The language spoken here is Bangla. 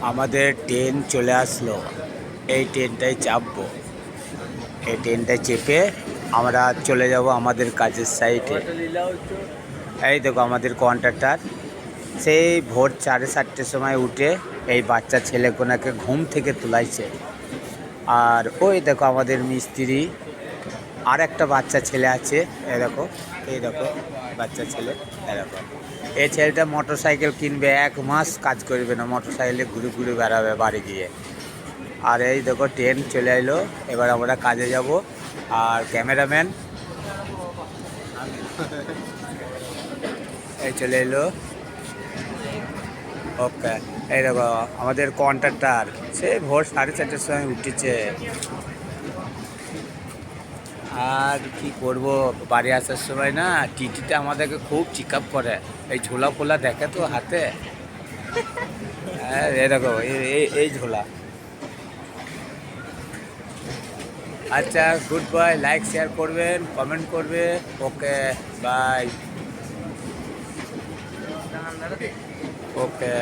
আমাদের ট্রেন চলে আসলো। এই ট্রেনটায় চাপবো। এই ট্রেনটায় চেপে আমরা চলে যাব আমাদের কাজের সাইটে। এই দেখো আমাদের কন্ট্রাক্টর সেই ভোর 4:30-র সময় উঠে এই বাচ্চা ছেলেকোনাকে ঘুম থেকে তুলাইছে। আর ওই দেখো আমাদের মিস্ত্রি, আর একটা বাচ্চা ছেলে আছে। এই দেখো বাচ্চা ছেলে। এই দেখো এই ছেলেটা মোটর সাইকেল কিনবে, 1 মাস কাজ করবে না, মোটর সাইকেলে ঘুরে ঘুরে বেড়াবে বাড়ি গিয়ে। আর এই দেখো ট্রেন চলে এলো, এবার আমরা কাজে যাব। আর ক্যামেরাম্যান এই চলে এলো। ওকে, এই দেখো আমাদের কন্ট্রাক্টর সে ভোর 4:30-র সময় উঠেছে। আর কি করব, বাড়ি আসার সময় না টিটিটা আমাদেরকে খুব চেক আপ করে, এই ঝোলা ফোলা দেখে তো হাতে। হ্যাঁ এই দেখো এই ঝোলা। আচ্ছা, গুড বাই, লাইক শেয়ার করবেন, কমেন্ট করবে। ওকে, বাই। ওকে।